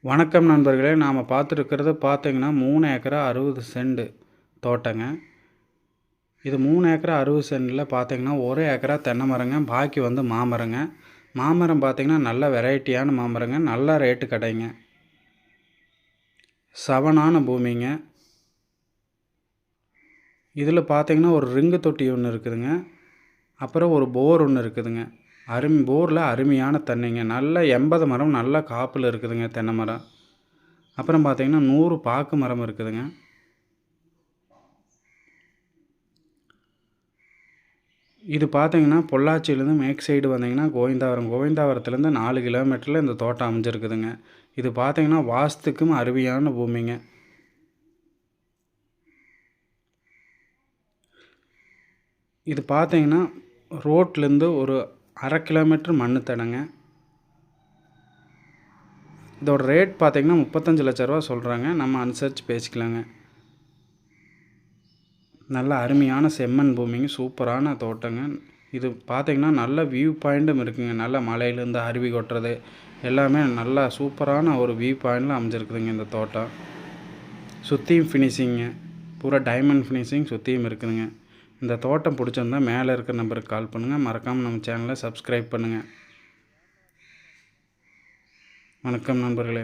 வணக்கம் நண்பர்களே. நாம் பார்த்துருக்கிறது பார்த்தீங்கன்னா 3 ஏக்கரா 60 சென்ட் தோட்டங்க. இது 3 ஏக்கரா 60 சென்டில் பார்த்தீங்கன்னா 1 ஏக்கரா தென்னை மரங்க, பாக்கி மாமரங்க. மாமரம் பார்த்தீங்கன்னா நல்ல வெரைட்டியான மாமரங்க, நல்ல ரேட்டு கடைங்க. சவனான பூமிங்க. இதில் பார்த்தீங்கன்னா ஒரு ரிங்கு தொட்டி ஒன்று இருக்குதுங்க, அப்புறம் ஒரு போர் ஒன்று இருக்குதுங்க. போரில் அருமையான தண்ணிங்க. நல்ல 80 மரம் நல்ல காப்பில் இருக்குதுங்க தென்னை மரம். அப்புறம் பார்த்தீங்கன்னா 100 பாக்கு மரம் இருக்குதுங்க. இது பார்த்தீங்கன்னா பொள்ளாச்சியிலேருந்து மேற்கு சைடு வந்தீங்கன்னா கோவிந்தாவரத்துலேருந்து 4 கிலோமீட்டரில் இந்த தோட்டம் அமைஞ்சிருக்குதுங்க. இது பார்த்தீங்கன்னா வாஸ்துக்கும் அருமையான பூமிங்க. இது பார்த்தீங்கன்னா ரோட்லேருந்து ஒரு 1/2 கிலோமீட்டர் மண்ணு தடங்க. இதோட ரேட் பார்த்தீங்கன்னா 35 லட்ச ரூபா சொல்கிறாங்க. நம்ம அனுசரித்து பேசிக்கலாங்க. நல்ல அருமையான செம்மண் பூமிங்க, சூப்பரான தோட்டங்க. இது பார்த்தீங்கன்னா நல்ல வியூ பாயிண்ட்டும் இருக்குங்க. நல்ல மலையிலேருந்து அருவி கொட்டுறது எல்லாமே நல்லா சூப்பரான ஒரு வியூ பாயிண்டில் அமைஞ்சிருக்குதுங்க இந்த தோட்டம். சுற்றியும் ஃபினிஷிங்க, பூரா டைமண்ட் ஃபினிஷிங் சுற்றியும் இருக்குதுங்க. இந்த தோட்டம் பிடிச்சிருந்தா மேலே இருக்கிற நம்பருக்கு கால் பண்ணுங்கள். மறக்காமல் நம்ம சேனலை சப்ஸ்கிரைப் பண்ணுங்கள். வணக்கம் நண்பர்களே.